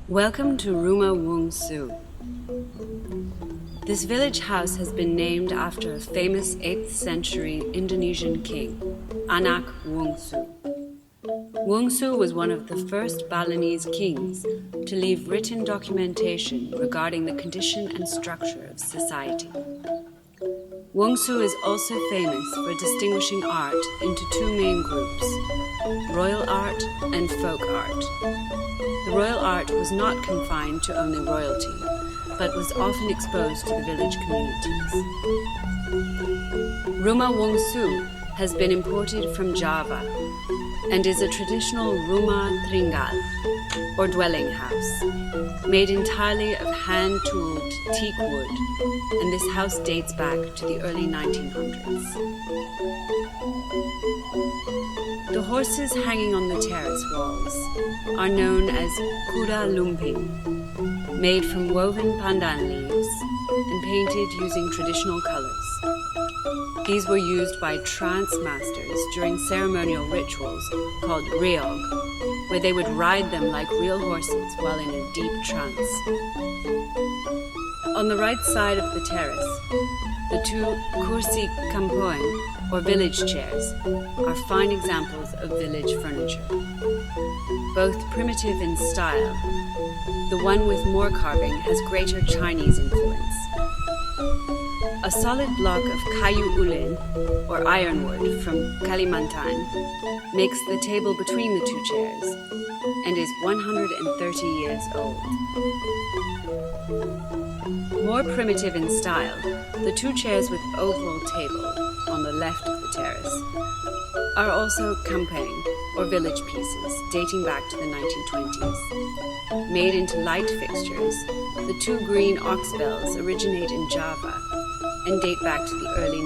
Welcome to Ruma, Wungsu. This village house has been named after a famous 8th century Indonesian king, Anak Wungsu. Wungsu was one of the first Balinese kings to leave written documentation regarding the condition and structure of society. Wungsu is also famous for distinguishing art into two main groups, royal art and folk art. The royal art was not confined to only royalty, but was often exposed to the village communities. Rumah Wungsu has been imported from Java and is a traditional rumah tringgal, or dwelling house, made entirely of hand-tooled teak wood, and this house dates back to the early 1900s. The horses hanging on the terrace walls are known as kuda lumping, made from woven pandan leaves and painted using traditional colors. These were used by trance masters during ceremonial rituals called riog, where they would ride them like real horses while in a deep trance. On the right side of the terrace, the two kursi kampoen, or village chairs, are fine examples of village furniture. Both primitive in style, the one with more carving has greater Chinese influence. A solid block of kayu ulin, or ironwood, from Kalimantan, makes the table between the two chairs and is 130 years old. More primitive in style, the two chairs with oval table on the left of the terrace are also kampeng, or village pieces, dating back to the 1920s. Made into light fixtures, the two green ox bells originate in Java and date back to the early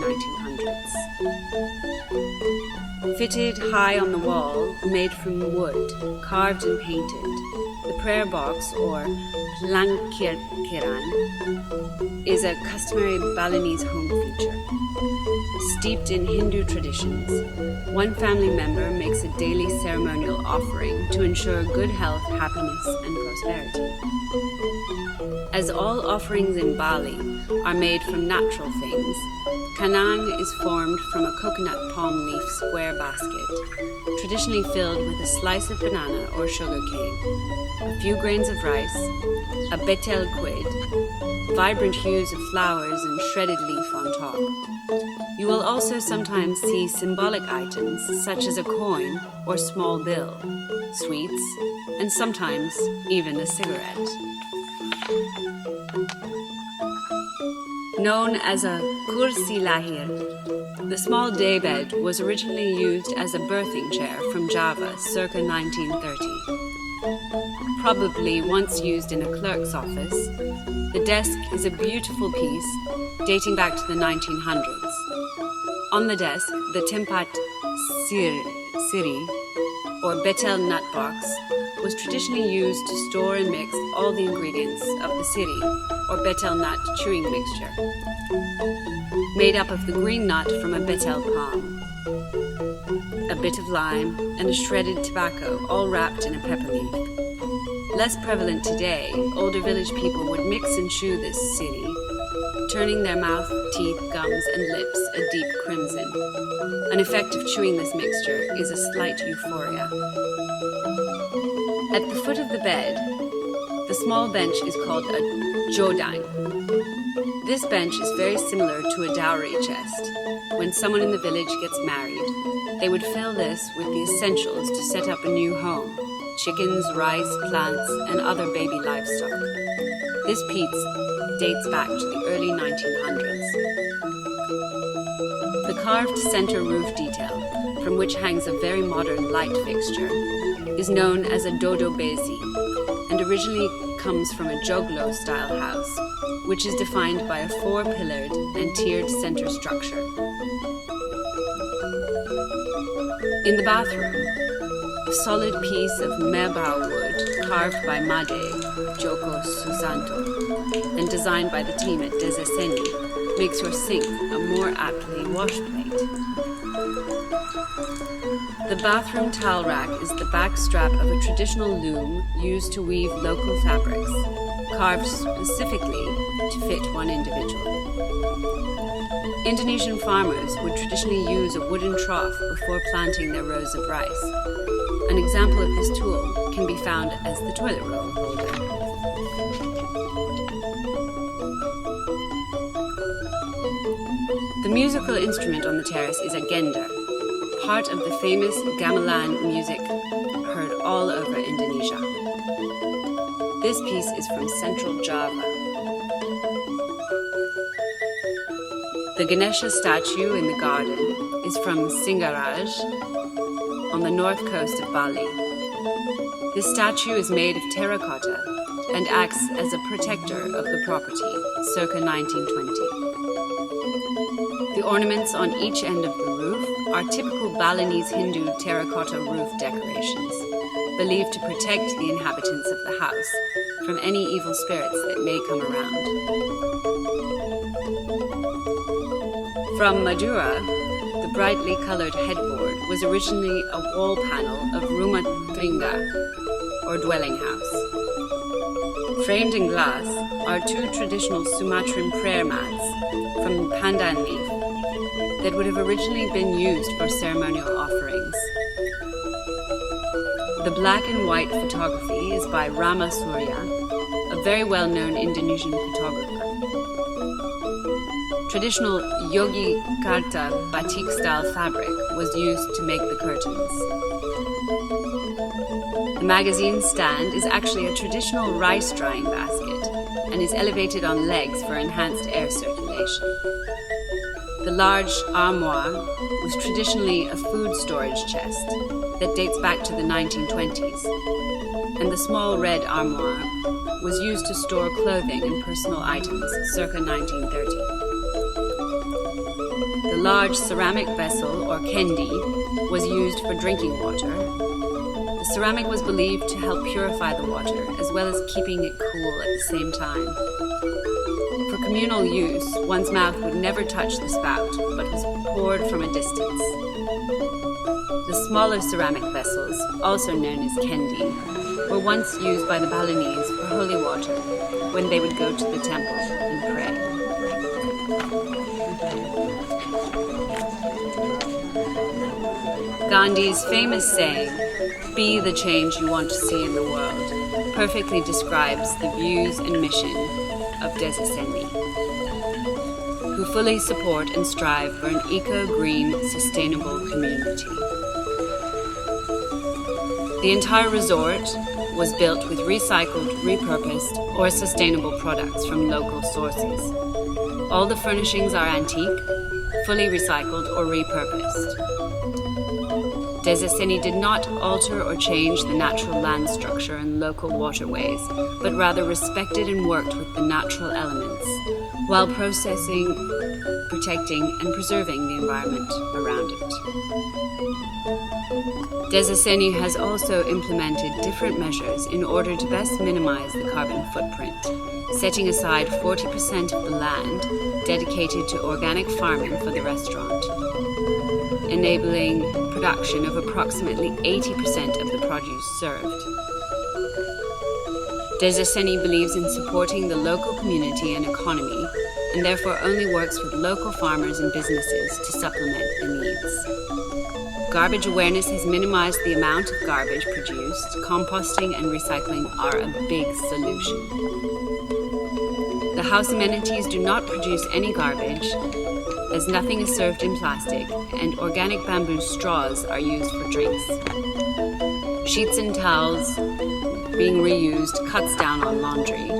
1900s. Fitted high on the wall, made from wood, carved and painted, the prayer box, or langkirkiran, is a customary Balinese home feature. Steeped in Hindu traditions, one family member makes a daily ceremonial offering to ensure good health, happiness, and prosperity. As all offerings in Bali are made from natural things, kanang is formed from a coconut palm leaf square basket, traditionally filled with a slice of banana or sugar cane, a few grains of rice, a betel quid, vibrant hues of flowers and shredded leaf on top. You will also sometimes see symbolic items such as a coin or small bill, sweets, and sometimes even a cigarette. Known as a kursi lahir, the small daybed was originally used as a birthing chair from Java circa 1930. Probably once used in a clerk's office, the desk is a beautiful piece dating back to the 1900s. On the desk, the tempat siri, or betel nut box, was traditionally used to store and mix all the ingredients of the siri, or betel nut chewing mixture, made up of the green nut from a betel palm, a bit of lime, and a shredded tobacco, all wrapped in a pepper leaf. Less prevalent today, older village people would mix and chew this siri, turning their mouth, teeth, gums, and lips a deep crimson. An effect of chewing this mixture is a slight euphoria. At the foot of the bed, the small bench is called a jodang. This bench is very similar to a dowry chest. When someone in the village gets married, they would fill this with the essentials to set up a new home: chickens, rice, plants, and other baby livestock. This piece dates back to the early 1900s. The carved center roof detail, from which hangs a very modern light fixture, is known as a dodo bezi, and originally comes from a joglo-style house, which is defined by a four-pillared and tiered center structure. In the bathroom, a solid piece of mebau wood carved by Made, Joko Susanto, and designed by the team at Desa Seni, makes your sink a more aptly washed plate. The bathroom towel rack is the back strap of a traditional loom used to weave local fabrics, carved specifically to fit one individual. Indonesian farmers would traditionally use a wooden trough before planting their rows of rice. An example of this tool can be found as the toilet roll holder. The musical instrument on the terrace is a gender, part of the famous gamelan music heard all over Indonesia. This piece is from Central Java. The Ganesha statue in the garden is from Singgaraj on the north coast of Bali. This statue is made of terracotta and acts as a protector of the property, circa 1920. The ornaments on each end of the roof are typical Balinese Hindu terracotta roof decorations, believed to protect the inhabitants of the house from any evil spirits that may come around. From Madura, the brightly colored headboard was originally a wall panel of Ruma or dwelling house. Framed in glass are two traditional Sumatran prayer mats from pandan leaf that would have originally been used for ceremonial offerings. The black and white photography is by Rama Surya, a very well-known Indonesian photographer. Traditional Yogyakarta batik-style fabric was used to make the curtains. The magazine stand is actually a traditional rice drying basket and is elevated on legs for enhanced air circulation. The large armoire was traditionally a food storage chest that dates back to the 1920s, and the small red armoire was used to store clothing and personal items circa 1930. The large ceramic vessel, or kendi, was used for drinking water. The ceramic was believed to help purify the water, as well as keeping it cool at the same time. For communal use, one's mouth would never touch the spout, but was poured from a distance. The smaller ceramic vessels, also known as kendi, were once used by the Balinese for holy water when they would go to the temple and pray. Gandhi's famous saying, "Be the change you want to see in the world," perfectly describes the views and mission of Desa Seni, who fully support and strive for an eco-green, sustainable community. The entire resort was built with recycled, repurposed, or sustainable products from local sources. All the furnishings are antique, fully recycled or repurposed. Desa Seni did not alter or change the natural land structure and local waterways, but rather respected and worked with the natural elements, while processing, protecting, and preserving the environment around it. Desa Seni has also implemented different measures in order to best minimize the carbon footprint, setting aside 40% of the land dedicated to organic farming for the restaurant, enabling production of approximately 80% of the produce served. Desa Seni believes in supporting the local community and economy, and therefore only works with local farmers and businesses to supplement the needs. Garbage awareness has minimized the amount of garbage produced. Composting and recycling are a big solution. The house amenities do not produce any garbage, as nothing is served in plastic, and organic bamboo straws are used for drinks. Sheets and towels being reused cuts down on laundry.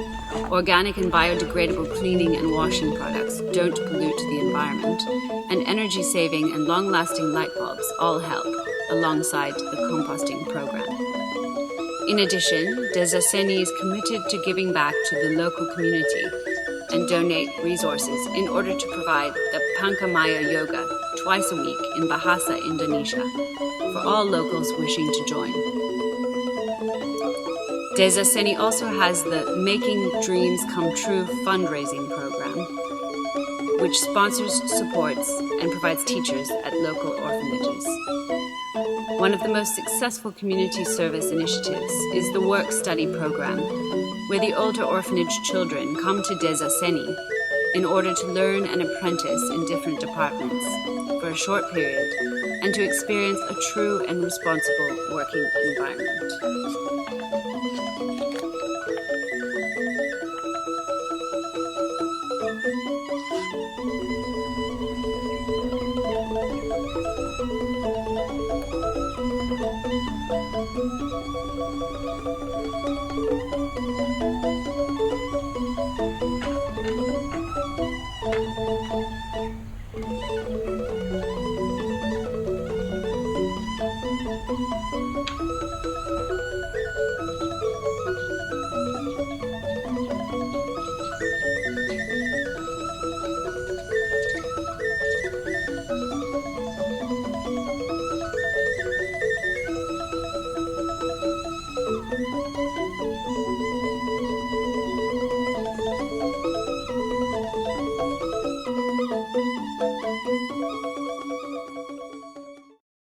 Organic and biodegradable cleaning and washing products don't pollute the environment, and energy-saving and long-lasting light bulbs all help, alongside the composting program. In addition, Desa Seni is committed to giving back to the local community and donate resources in order to provide the Pangkamaya Yoga twice a week in Bahasa Indonesia for all locals wishing to join. Desa Seni also has the Making Dreams Come True fundraising program, which sponsors, supports, and provides teachers at local orphanages. One of the most successful community service initiatives is the work-study program, where the older orphanage children come to Desa Seni in order to learn and apprentice in different departments for a short period and to experience a true and responsible working environment.